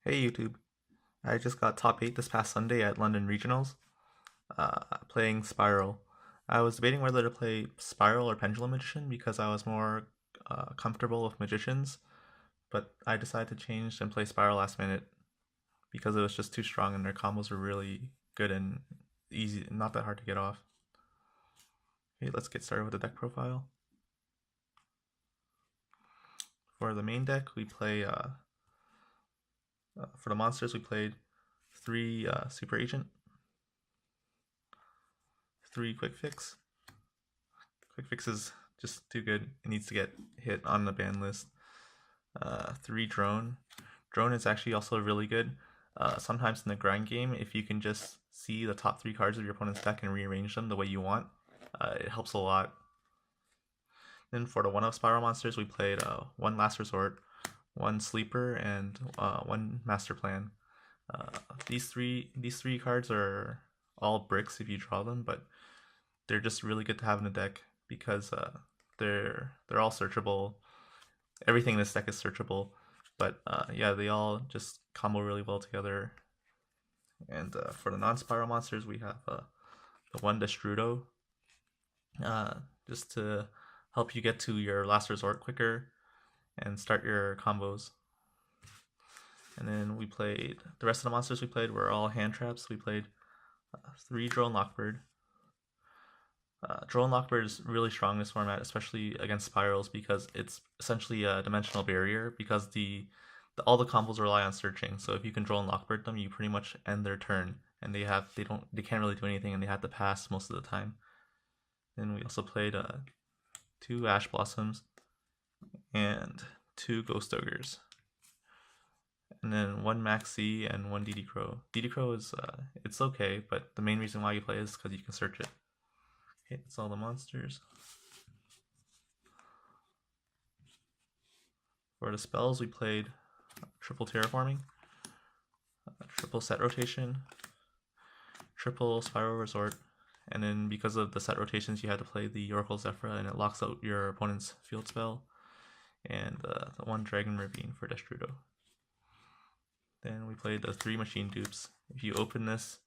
Hey YouTube, I just got top 8 this past Sunday at London Regionals, playing Spyral. I was debating whether to play Spyral or Pendulum Magician because I was more comfortable with Magicians, but I decided to change and play Spyral last minute because it was just too strong and their combos were really good and easy, not that hard to get off. Okay, let's get started with the deck profile. For the main deck, we play, for the monsters, we played 3 Super Agent, 3 Quick Fix. Quick Fix is just too good. It needs to get hit on the ban list. 3 Drone. Drone is actually also really good. Sometimes in the grind game, if you can just see the top 3 cards of your opponent's deck and rearrange them the way you want, it helps a lot. Then for the 1-of Spyral monsters, we played 1 Last Resort, 1 Sleeper, and 1 Master Plan. These three cards are all bricks if you draw them, but they're just really good to have in the deck because they're all searchable. Everything in this deck is searchable, but yeah, they all just combo really well together. And for the non-Spyral monsters, we have the 1 Destrudo, just to help you get to your last resort quicker and start your combos. And then we played the rest of the monsters we played were all hand traps. We played 3 Drone Lockbird. Drone Lockbird is really strong in this format, especially against spirals, because it's essentially a dimensional barrier because all the combos rely on searching. So if you can Drone Lockbird them, you pretty much end their turn, and they can't really do anything, and they have to pass most of the time. Then we also played 2 Ash Blossoms and 2 Ghost Ogres, and then 1 Maxi and 1 DD Crow. DD Crow is it's okay, but the main reason why you play is because you can search it. Okay, that's all the monsters. For the spells, we played triple terraforming, triple set rotation, triple spiral resort, and then because of the set rotations, you had to play the Oracle Zephyra, and it locks out your opponent's field spell, and the 1 Dragon Ravine for Destrudo. Then we played the 3 machine dupes. If you open this,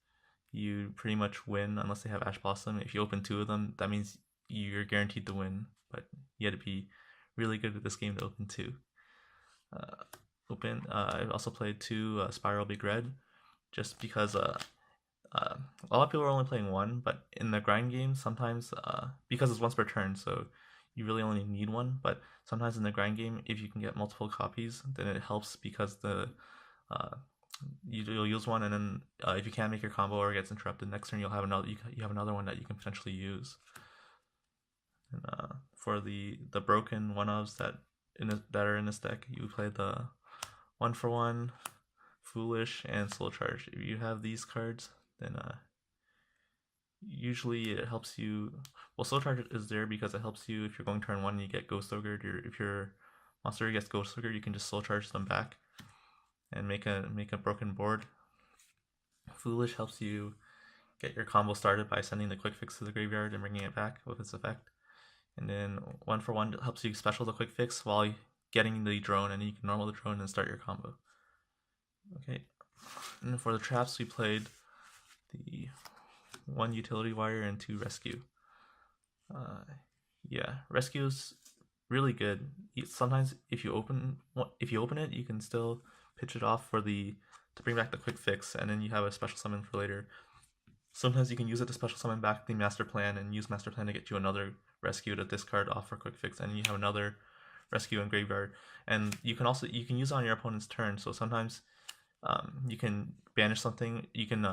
you pretty much win unless they have Ash Blossom. If you open 2 of them, that means you're guaranteed to win, but you had to be really good at this game to open 2. I also played 2 Spyral Big Red, just because a lot of people are only playing 1, but in the grind game, sometimes, because it's once per turn, so you really only need 1, but sometimes in the grind game, if you can get multiple copies, then it helps because you'll use 1, and then if you can't make your combo or it gets interrupted next turn, you have another one that you can potentially use. And, for the broken 1-ofs that are in this deck, you play the 1-for-1, Foolish, and Soul Charge. If you have these cards, then usually it helps you. Well, Soul Charge is there because it helps you if you're going turn 1 and you get Ghost Ogre, or if your monster gets Ghost Ogre, you can just Soul Charge them back and make a broken board. Foolish helps you get your combo started by sending the Quick Fix to the graveyard and bringing it back with its effect. And then 1-for-1 helps you special the Quick Fix while getting the drone, and you can normal the drone and start your combo. Okay, and for the traps, we played the 1 Utility Wire and 2 Rescue. Yeah, Rescue is really good. Sometimes if you open it, you can still pitch it off to bring back the Quick Fix, and then you have a special summon for later. Sometimes you can use it to special summon back the Master Plan and use Master Plan to get you another Rescue to discard off for Quick Fix, and you have another Rescue in graveyard. And you can use it on your opponent's turn. So sometimes you can banish something. You can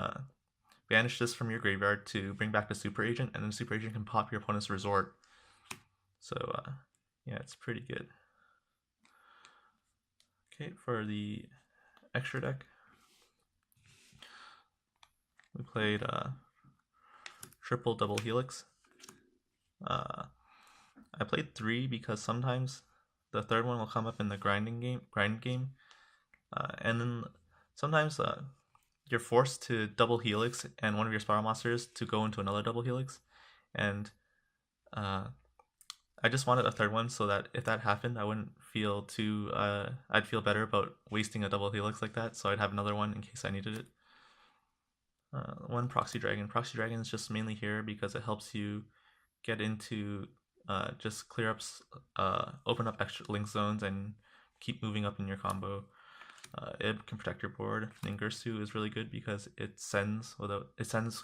banish this from your graveyard to bring back the Super Agent, and then Super Agent can pop your opponent's resort. So yeah, it's pretty good. Okay, for the extra deck, we played triple double helix. I played 3 because sometimes the third one will come up in the grind game, and then sometimes you're forced to double helix and one of your spiral monsters to go into another double helix, and I just wanted a third one so that if that happened, I wouldn't feel too. I'd feel better about wasting a double helix like that, so I'd have another one in case I needed it. One proxy dragon. Proxy dragon is just mainly here because it helps you get into just clear up, open up extra link zones and keep moving up in your combo. Ib can protect your board. Ningirsu is really good because it sends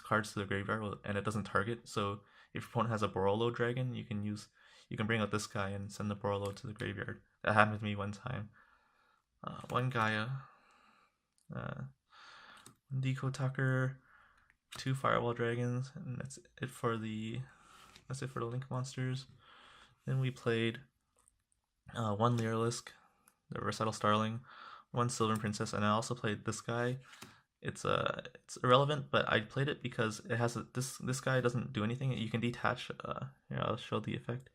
cards to the graveyard and it doesn't target. So if your opponent has a Borolo dragon, you can bring out this guy and send the Borolo to the graveyard. That happened to me one time. One Gaia, one Deco Tucker, two Firewall dragons, and that's it for the link monsters. Then we played one Lyrilisc, the Recital Starling, one Sylvan Princess, and I also played this guy. It's irrelevant, but I played it because it has this guy doesn't do anything. You can detach. Here, I'll show the effect.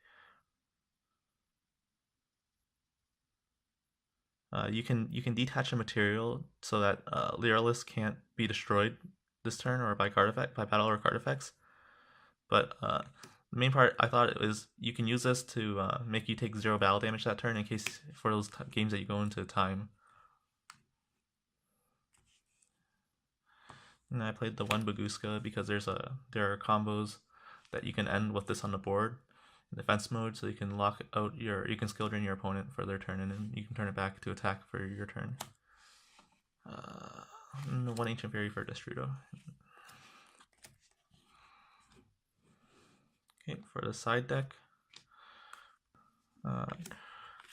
You can detach a material so that Lyrilis can't be destroyed this turn or by battle or card effects. But the main part I thought it was you can use this to make you take 0 battle damage that turn in case for those games that you go into time. And I played the one Baguska because there are combos that you can end with this on the board in defense mode, so you can you can skill drain your opponent for their turn, and then you can turn it back to attack for your turn. One Ancient Fairy for Destrudo. Okay, for the side deck,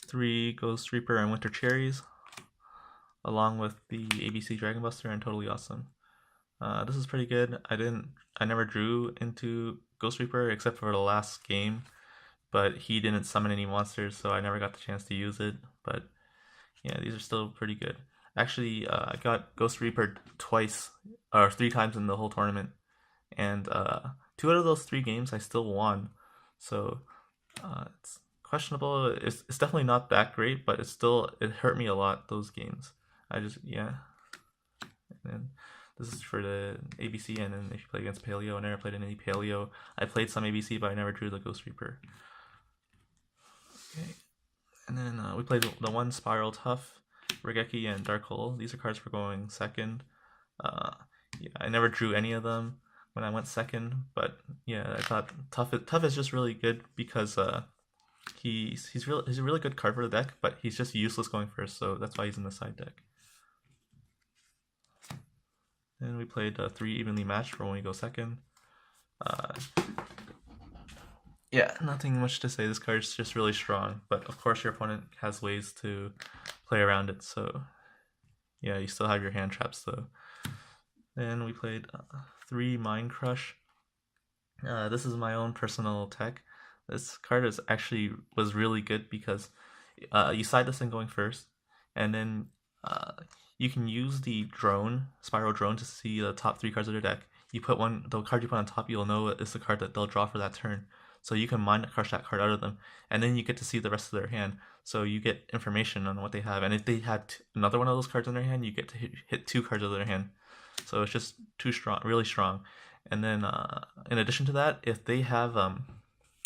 3 Ghost Reaper and Winter Cherries, along with the ABC Dragon Buster and Totally Awesome. This is pretty good. I never drew into Ghost Reaper except for the last game, but he didn't summon any monsters, so I never got the chance to use it. But yeah, these are still pretty good. Actually, I got Ghost Reaper twice or 3 times in the whole tournament, and 2 out of those 3 games I still won. So it's questionable. It's definitely not that great, but it hurt me a lot, those games. Yeah. And then this is for the ABC, and then if you play against Paleo, I never played any Paleo. I played some ABC, but I never drew the Ghost Reaper. Okay. And then we played the one Spyral Tough, Regeki, and Dark Hole. These are cards for going second. Yeah, I never drew any of them when I went second, but yeah, I thought Tough is just really good because he's a really good card for the deck, but he's just useless going first, so that's why he's in the side deck. And we played 3 evenly matched for when we go second. Yeah, nothing much to say. This card's just really strong, but of course your opponent has ways to play around it, so yeah, you still have your hand traps though. Then we played 3 Mind Crush. This is my own personal tech. This card was really good because you side this thing going first, and then you can use the Spyral drone to see the top 3 cards of their deck. The card you put on top, you'll know is the card that they'll draw for that turn. So you can Mind Crush that card out of them, and then you get to see the rest of their hand. So you get information on what they have, and if they had another one of those cards in their hand, you get to hit 2 cards of their hand. So it's just too strong, really strong. And then in addition to that, if they have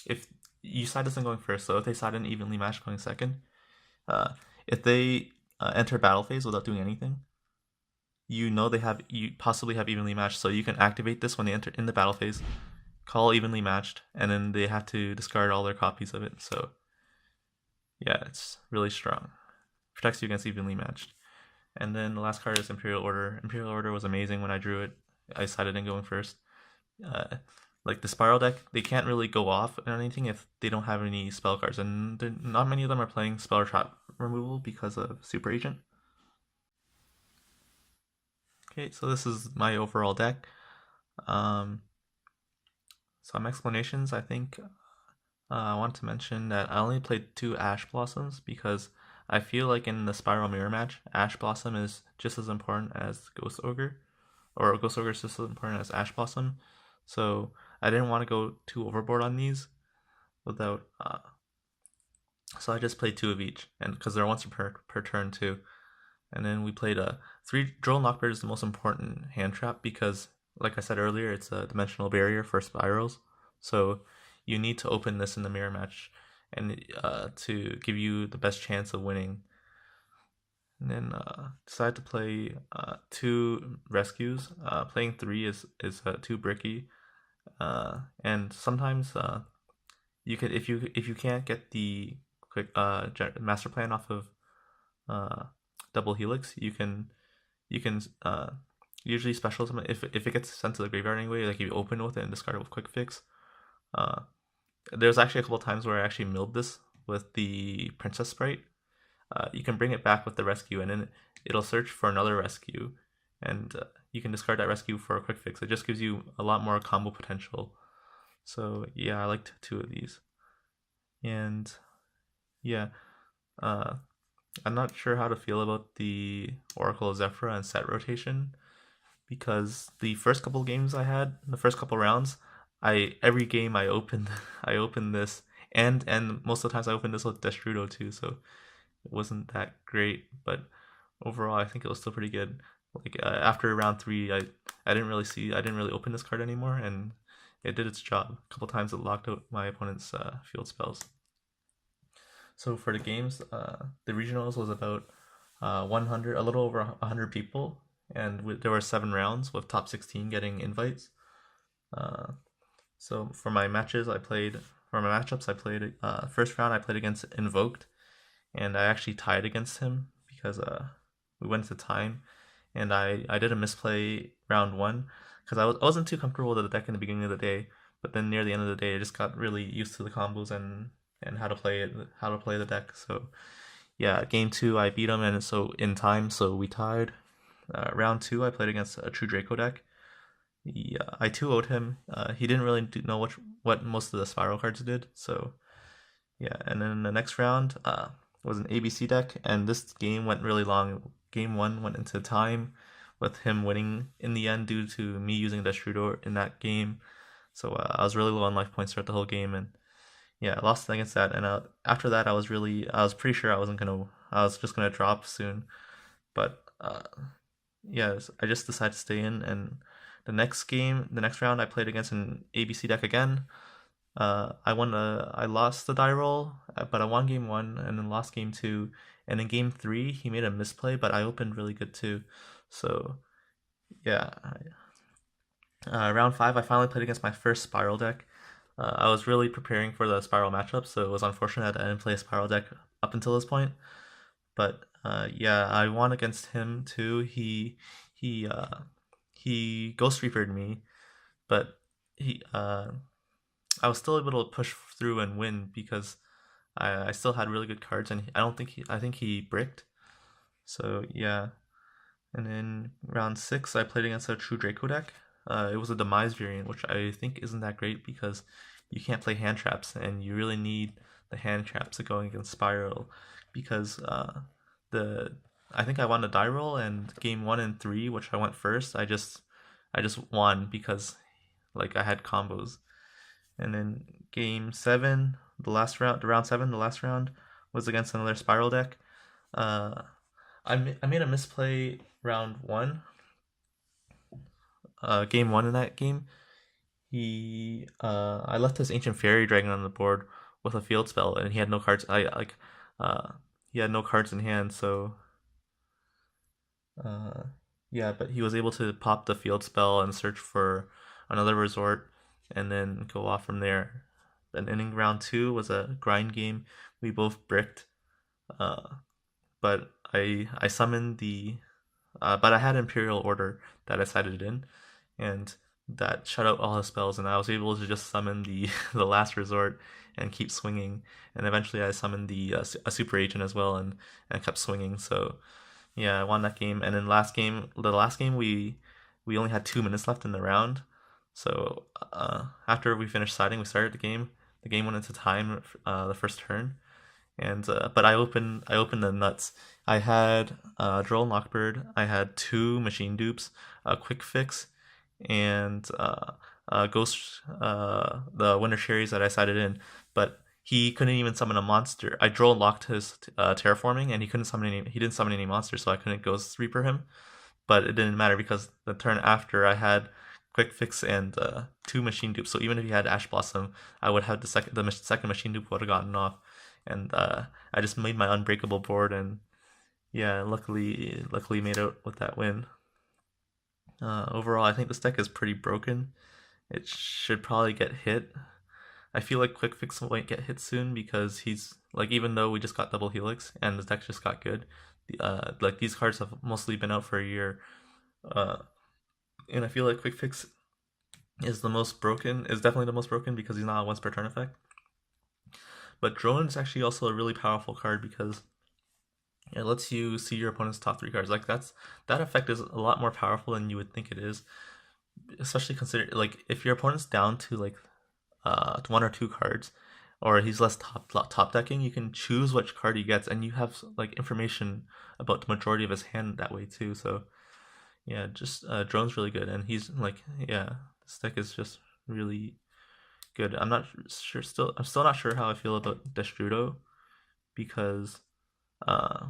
if you side this thing going first, so if they side an evenly matched going second, if they enter battle phase without doing anything, you possibly have evenly matched, so you can activate this when they enter in the battle phase, call evenly matched, and then they have to discard all their copies of it. So yeah, it's really strong. Protects you against evenly matched. And then the last card is Imperial Order. Imperial Order was amazing when I drew it. I sided in going first. Like the Spyral deck, they can't really go off or anything if they don't have any spell cards, and not many of them are playing spell trap removal because of Super Agent. Okay, so this is my overall deck. Some explanations. I think I want to mention that I only played 2 Ash Blossoms because I feel like in the Spyral Mirror match, Ash Blossom is just as important as Ghost Ogre, or Ghost Ogre is just as important as Ash Blossom. So I didn't want to go too overboard on these without. So I just played 2 of each, and because they're once per turn too. And then we played 3 Droll Knockbird is the most important hand trap because, like I said earlier, it's a dimensional barrier for spirals. So you need to open this in the mirror match. and to give you the best chance of winning. And then decide to play two rescues. Playing three is too bricky, and sometimes you can if you can't get the quick master plan off of uh, double helix, you can usually special summon if it gets sent to the graveyard anyway. Like if you open with it and discard it with quick fix. Uh, there's actually a couple times where I actually milled this with the princess sprite. You can bring it back with the rescue, and then it'll search for another rescue, and you can discard that rescue for a quick fix. It just gives you a lot more combo potential. So yeah, I liked two of these, and yeah, uh, I'm not sure how to feel about the Oracle of Zephyra and set rotation because the first couple games I had, the first couple rounds, I every game I opened I opened this, and most of the times I opened this with Destrudo too, so it wasn't that great, but overall I think it was still pretty good. Like after round three, I didn't really open this card anymore, and it did its job. A couple times it locked out my opponent's field spells. So for the games, the regionals was about 100, a little over 100 people, and there were 7 rounds with top 16 getting invites. Uh, so for my matchups, I played first round I played against Invoked, and I actually tied against him because we went to time, and I did a misplay round one because I wasn't too comfortable with the deck in the beginning of the day, but then near the end of the day I just got really used to the combos and how to play the deck. So yeah, game two I beat him, and so in time, so we tied. Round two I played against a True Draco deck. Yeah, I 2-0'd him. He didn't really know what most of the Spyral cards did, so yeah. And then the next round was an ABC deck, and this game went really long. Game one went into time, with him winning in the end due to me using Destrudo in that game. So I was really low on life points throughout the whole game, and yeah, I lost against that. And after that, I was pretty sure I was just gonna drop soon. But yeah, I just decided to stay in. And the next round, I played against an ABC deck again. I lost the die roll, but I won game one and then lost game two. And in game three, he made a misplay, but I opened really good too. So yeah, round five, I finally played against my first Spyral deck. I was really preparing for the Spyral matchup, so it was unfortunate that I didn't play a Spyral deck up until this point. But yeah, I won against him too. He he Ghost Reapered me, but he I was still able to push through and win because I still had really good cards, and I think he bricked. So yeah, and then round six, I played against a True Draco deck. It was a Demise variant, which I think isn't that great because you can't play hand traps, and you really need the hand traps to go against Spyral because the I think I won the die roll, and game one and three, which I went first, I just won because like I had combos. And then game seven, the round seven, the last round was against another Spyral deck. Uh, I made a misplay round one, game one in that game. I left his Ancient Fairy Dragon on the board with a field spell, and he had no cards. Uh, he had no cards in hand, so uh, yeah. But he was able to pop the field spell and search for another resort, and then go off from there. And inning round two was a grind game. We both bricked, uh, but I summoned but I had Imperial Order that I sided in, and that shut out all his spells, and I was able to just summon the the last resort and keep swinging. And eventually, I summoned a Super Agent as well, and kept swinging. So yeah, I won that game. And then the last game we only had 2 minutes left in the round. So after we finished siding, we started the game. The game went into time the first turn, and but I opened the nuts. I had Droll and Lockbird. I had two machine dupes, a quick fix, and Ghost the Winter Cherries that I sided in. But he couldn't even summon a monster. I Droll locked his terraforming, and he didn't summon any monsters, so I couldn't Ghost Reaper him. But it didn't matter because the turn after I had quick fix and two machine dupes. So even if you had Ash Blossom, I would have the second machine dupe would have gotten off, and I just made my unbreakable board, and yeah, luckily made out with that win. Overall, I think this deck is pretty broken. It should probably get hit. I feel like Quick Fix might get hit soon because he's like, even though we just got double Helix and the deck just got good, like these cards have mostly been out for a year, uh, and I feel like Quick Fix is the most broken. Is definitely the most broken because he's not a once per turn effect. But Drone is actually also a really powerful card because it lets you see your opponent's top three cards. Like that effect is a lot more powerful than you would think it is, especially consider like if your opponent's down to like one or two cards, or he's less top decking, you can choose which card he gets, and you have like information about the majority of his hand that way too. So yeah, just Drone's really good, and he's like, yeah, this deck is just really good. I'm still not sure how I feel about Destrudo because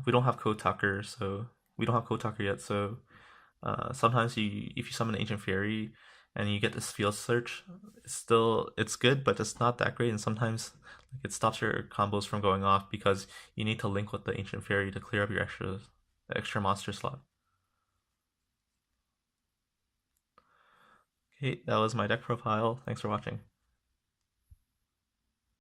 we don't have Code Talker, so we don't have Code Talker yet. So sometimes if you summon Ancient Fury and you get this field search, it's good, but it's not that great. And sometimes like, it stops your combos from going off because you need to link with the Ancient Fury to clear up your extra monster slot. Okay, that was my deck profile. Thanks for watching.